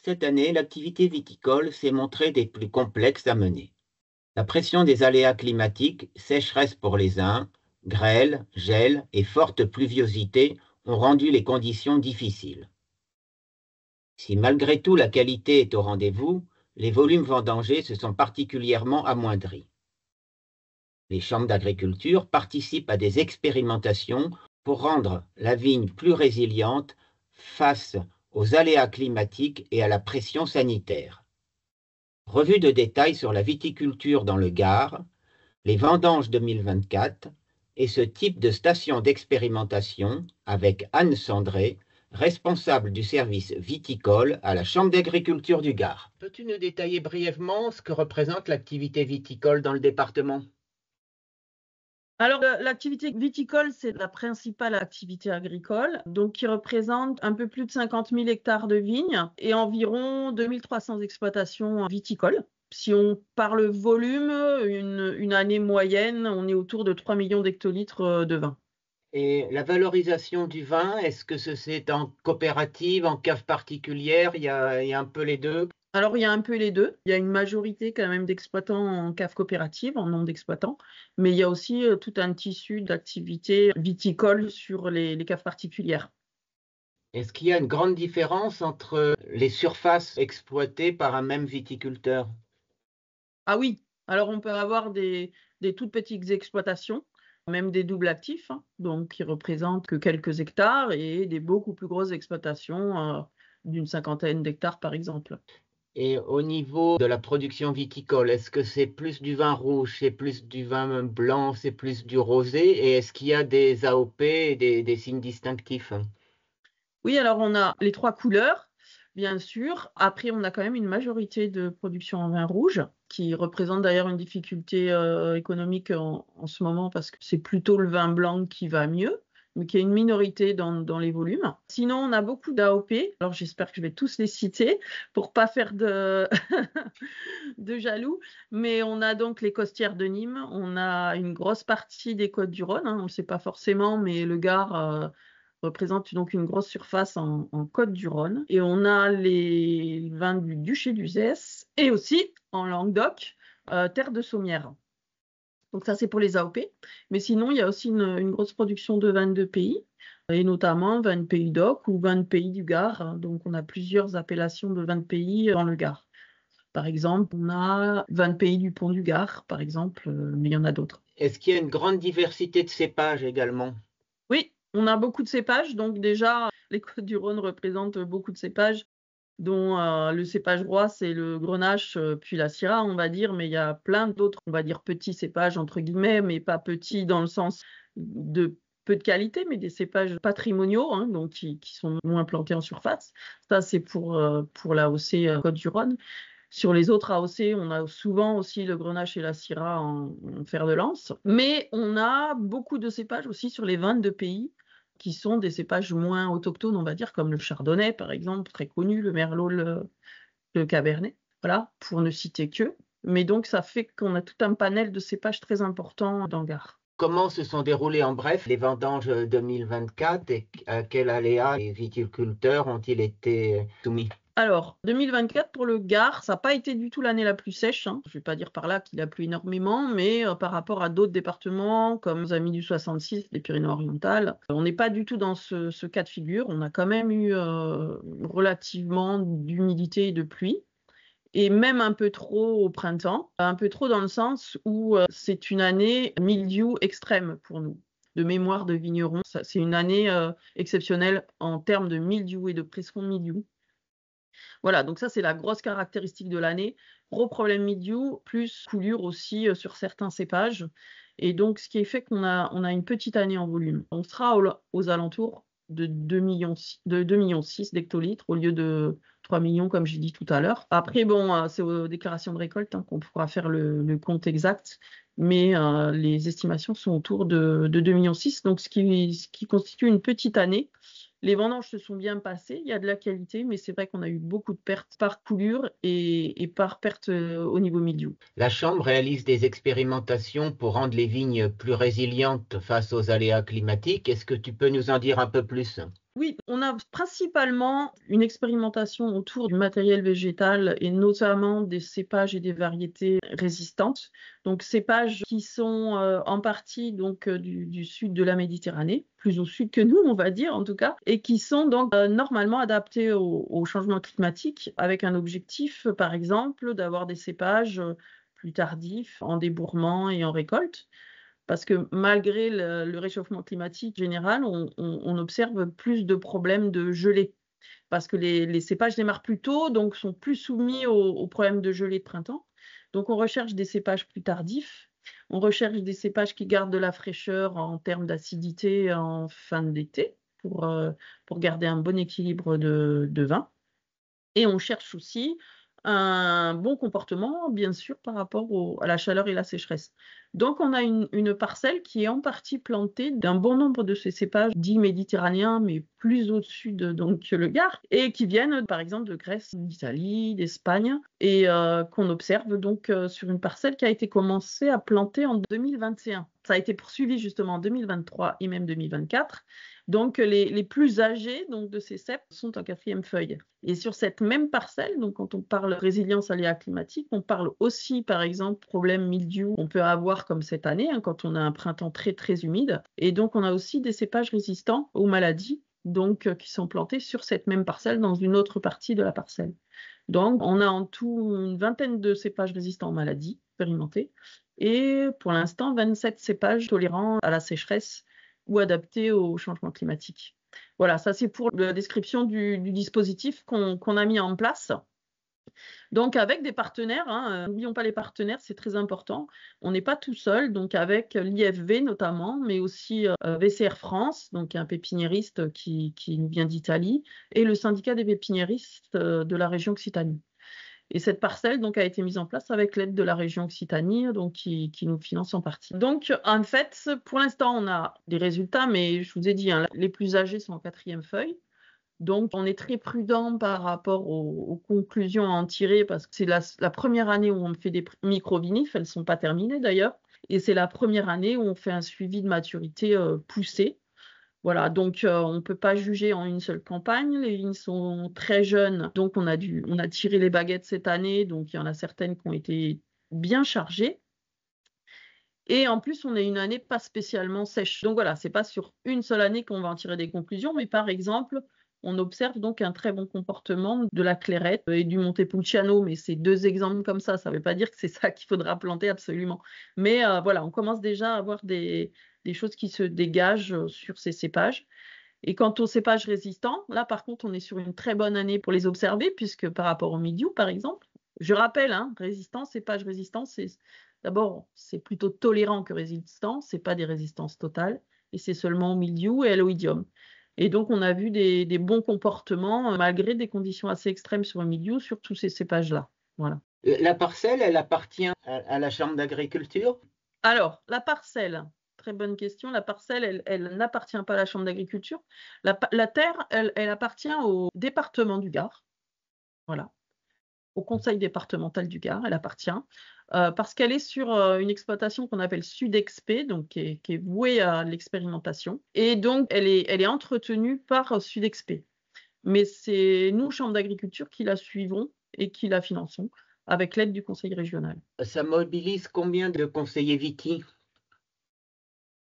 Cette année, l'activité viticole s'est montrée des plus complexes à mener. La pression des aléas climatiques, sécheresse pour les uns, grêle, gel et forte pluviosité ont rendu les conditions difficiles. Si malgré tout la qualité est au rendez-vous, les volumes vendangés se sont particulièrement amoindris. Les chambres d'agriculture participent à des expérimentations pour rendre la vigne plus résiliente face aux aléas climatiques et à la pression sanitaire. Revue de détail sur la viticulture dans le Gard, les vendanges 2024 et ce type de station d'expérimentation avec Anne Sandré, responsable du service viticole à la Chambre d'agriculture du Gard. Peux-tu nous détailler brièvement ce que représente l'activité viticole dans le département? Alors, l'activité viticole, c'est la principale activité agricole, donc qui représente un peu plus de 50 000 hectares de vignes et environ 2300 exploitations viticoles. Si on parle volume, une année moyenne, on est autour de 3 millions d'hectolitres de vin. Et la valorisation du vin, est-ce que c'est en coopérative, en cave particulière? Il y a un peu les deux? Alors, il y a un peu les deux. Il y a une majorité quand même d'exploitants en cave coopérative, en nombre d'exploitants, mais il y a aussi tout un tissu d'activités viticoles sur les caves particulières. Est-ce qu'il y a une grande différence entre les surfaces exploitées par un même viticulteur? Ah oui, alors on peut avoir des toutes petites exploitations, même des doubles actifs, hein, donc qui représentent que quelques hectares et des beaucoup plus grosses exploitations d'une 50aine d'hectares par exemple. Et au niveau de la production viticole, est-ce que c'est plus du vin rouge, c'est plus du vin blanc, c'est plus du rosé? Et est-ce qu'il y a des AOP et des signes distinctifs? Oui, alors on a les 3 couleurs, bien sûr. Après, on a quand même une majorité de production en vin rouge, qui représente d'ailleurs une difficulté économique en ce moment parce que c'est plutôt le vin blanc qui va mieux, mais qui est une minorité dans les volumes. Sinon, on a beaucoup d'AOP. Alors, j'espère que je vais tous les citer pour pas faire de, de jaloux. Mais on a donc les Costières de Nîmes. On a une grosse partie des Côtes-du-Rhône, hein, on ne le sait pas forcément, mais le Gard représente donc une grosse surface en Côtes-du-Rhône. Et on a les vins du Duché d'Uzès et aussi en Languedoc, terre de Sommières. Donc ça, c'est pour les AOP. Mais sinon, il y a aussi une grosse production de vins de pays, et notamment vins de Pays d'Oc ou vins de Pays du Gard. Donc on a plusieurs appellations de vins de pays dans le Gard. Par exemple, on a vins de pays du Pont du Gard, par exemple, mais il y en a d'autres. Est-ce qu'il y a une grande diversité de cépages également? Oui, on a beaucoup de cépages. Donc déjà, les Côtes-du-Rhône représentent beaucoup de cépages, dont le cépage roi, c'est le Grenache, puis la Syrah, on va dire. Mais il y a plein d'autres, on va dire, petits cépages, entre guillemets, mais pas petits dans le sens de peu de qualité, mais des cépages patrimoniaux, hein, donc qui sont moins plantés en surface. Ça, c'est pour l'AOC Côtes-du-Rhône. Sur les autres AOC, on a souvent aussi le Grenache et la Syrah en fer de lance. Mais on a beaucoup de cépages aussi sur les vins de pays qui sont des cépages moins autochtones, on va dire, comme le Chardonnay, par exemple, très connu, le Merlot, le Cabernet. Voilà, pour ne citer que. Mais donc, ça fait qu'on a tout un panel de cépages très important dans le Gard. Comment se sont déroulées en bref les vendanges 2024 et à quel aléa les viticulteurs ont-ils été soumis? Alors, 2024 pour le Gard, ça n'a pas été du tout l'année la plus sèche, hein. Je ne vais pas dire par là qu'il a plu énormément, mais par rapport à d'autres départements, comme nos amis du 66, les Pyrénées-Orientales, on n'est pas du tout dans ce cas de figure. On a quand même eu relativement d'humidité et de pluie, et même un peu trop au printemps, un peu trop dans le sens où c'est une année mildiou extrême pour nous. De mémoire de vigneron, c'est une année exceptionnelle en termes de mildiou et de pression de mildiou. Voilà, donc ça, c'est la grosse caractéristique de l'année. Gros problème mildiou, plus coulure aussi sur certains cépages. Et donc, ce qui fait qu'on a une petite année en volume. On sera aux alentours de 2,6 millions d'hectolitres au lieu de 3 millions, comme j'ai dit tout à l'heure. Après, bon, c'est aux déclarations de récolte qu'on pourra faire le compte exact. Mais les estimations sont autour de 2,6 millions, donc ce qui constitue une petite année. Les vendanges se sont bien passées, il y a de la qualité, mais c'est vrai qu'on a eu beaucoup de pertes par coulure et par perte au niveau mildiou. La Chambre réalise des expérimentations pour rendre les vignes plus résilientes face aux aléas climatiques. Est-ce que tu peux nous en dire un peu plus? Oui, on a principalement une expérimentation autour du matériel végétal et notamment des cépages et des variétés résistantes. Donc cépages qui sont en partie donc du sud de la Méditerranée, plus au sud que nous, on va dire en tout cas, et qui sont donc normalement adaptés au changement climatique avec un objectif, par exemple, d'avoir des cépages plus tardifs en débourrement et en récolte. Parce que malgré le réchauffement climatique général, on observe plus de problèmes de gelée. Parce que les cépages démarrent plus tôt, donc sont plus soumis aux problèmes de gelée de printemps. Donc on recherche des cépages plus tardifs. On recherche des cépages qui gardent de la fraîcheur en termes d'acidité en fin d'été pour garder un bon équilibre de vin. Et on cherche aussi un bon comportement, bien sûr, par rapport à la chaleur et la sécheresse. Donc, on a une parcelle qui est en partie plantée d'un bon nombre de ces cépages dits méditerranéens, mais plus au sud donc, que le Gard, et qui viennent, par exemple, de Grèce, d'Italie, d'Espagne, et qu'on observe donc sur une parcelle qui a été commencée à planter en 2021. Ça a été poursuivi justement en 2023 et même 2024. Donc, les plus âgés donc, de ces cèpes sont en quatrième feuille. Et sur cette même parcelle, donc quand on parle résilience aléa climatique, on parle aussi, par exemple, problème mildiou qu'on peut avoir comme cette année, hein, quand on a un printemps très, très humide. Et donc, on a aussi des cépages résistants aux maladies, donc qui sont plantés sur cette même parcelle dans une autre partie de la parcelle. Donc, on a en tout une vingtaine de cépages résistants aux maladies expérimentés et pour l'instant, 27 cépages tolérants à la sécheresse ou adaptés au changement climatique. Voilà, ça c'est pour la description du dispositif qu'on a mis en place. Donc avec des partenaires, hein, n'oublions pas les partenaires, c'est très important. On n'est pas tout seul, donc avec l'IFV notamment, mais aussi VCR France, donc un pépiniériste qui nous vient d'Italie, et le syndicat des pépiniéristes de la région Occitanie. Et cette parcelle donc, a été mise en place avec l'aide de la région Occitanie, donc, qui nous finance en partie. Donc, en fait, pour l'instant, on a des résultats, mais je vous ai dit, hein, les plus âgés sont en quatrième feuille. Donc, on est très prudent par rapport aux conclusions à en tirer, parce que c'est la première année où on fait des micro-vinifs, elles ne sont pas terminées d'ailleurs, et c'est la première année où on fait un suivi de maturité poussé. Voilà, donc on ne peut pas juger en une seule campagne. Les vignes sont très jeunes, donc on a tiré les baguettes cette année, donc il y en a certaines qui ont été bien chargées. Et en plus, on est une année pas spécialement sèche. Donc voilà, c'est pas sur une seule année qu'on va en tirer des conclusions, mais par exemple, on observe donc un très bon comportement de la clairette et du Montepulciano, mais c'est deux exemples comme ça ne veut pas dire que c'est ça qu'il faudra planter absolument. Mais voilà, on commence déjà à avoir des choses qui se dégagent sur ces cépages. Et quant aux cépages résistants, là par contre, on est sur une très bonne année pour les observer, puisque par rapport au mildiou, par exemple, je rappelle, hein, résistant, cépage résistant, d'abord, c'est plutôt tolérant que résistant, c'est pas des résistances totales, et c'est seulement au mildiou et à l'oïdium. Et donc, on a vu des bons comportements, malgré des conditions assez extrêmes sur le mildiou, sur tous ces cépages-là. Voilà. La parcelle, elle appartient à la Chambre d'agriculture? Alors, la parcelle, très bonne question. La parcelle, elle n'appartient pas à la Chambre d'agriculture. La terre, elle appartient au département du Gard. Voilà. Au conseil départemental du Gard, elle appartient, parce qu'elle est sur une exploitation qu'on appelle Sudexp, donc qui est vouée à l'expérimentation. Et donc, elle est entretenue par Sudexp. Mais c'est nous, Chambre d'agriculture, qui la suivons et qui la finançons avec l'aide du conseil régional. Ça mobilise combien de conseillers Viti?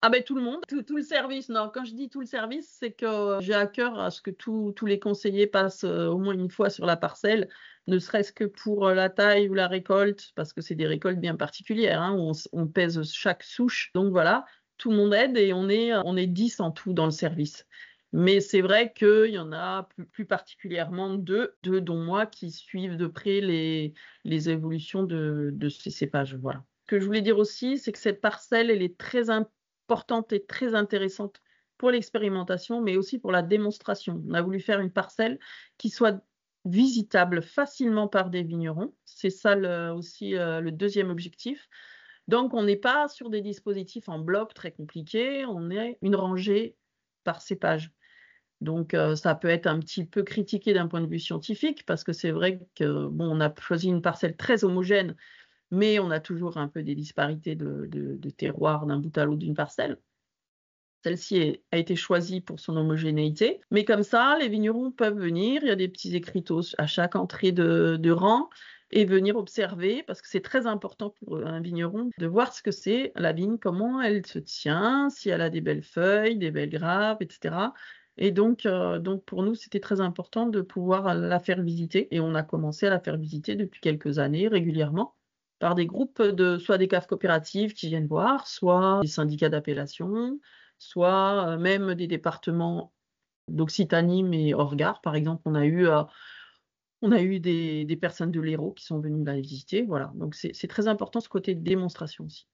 Ah ben tout le monde, tout le service. Non, quand je dis tout le service, c'est que j'ai à cœur à ce que tous les conseillers passent au moins une fois sur la parcelle, ne serait-ce que pour la taille ou la récolte, parce que c'est des récoltes bien particulières, hein, où on pèse chaque souche. Donc voilà, tout le monde aide et on est 10 en tout dans le service. Mais c'est vrai qu'il y en a plus particulièrement deux, dont moi, qui suivent de près les évolutions de ces cépages. Voilà. Ce que je voulais dire aussi, c'est que cette parcelle, elle est très importante et très intéressante pour l'expérimentation, mais aussi pour la démonstration. On a voulu faire une parcelle qui soit visitable facilement par des vignerons. C'est ça aussi le deuxième objectif. Donc, on n'est pas sur des dispositifs en bloc très compliqués, on est une rangée par cépage. Donc, ça peut être un petit peu critiqué d'un point de vue scientifique, parce que c'est vrai que bon, on a choisi une parcelle très homogène, mais on a toujours un peu des disparités de terroir d'un bout à l'autre d'une parcelle. Celle-ci a été choisie pour son homogénéité. Mais comme ça, les vignerons peuvent venir, il y a des petits écriteaux à chaque entrée de rang, et venir observer, parce que c'est très important pour un vigneron de voir ce que c'est la vigne, comment elle se tient, si elle a des belles feuilles, des belles grappes, etc. Et donc pour nous, c'était très important de pouvoir la faire visiter. Et on a commencé à la faire visiter depuis quelques années régulièrement par des groupes soit des caves coopératives qui viennent voir, soit des syndicats d'appellation, soit même des départements d'Occitanie, mais hors Gard. Par exemple, on a eu des personnes de l'Hérault qui sont venues la visiter. Voilà, donc c'est très important ce côté de démonstration aussi.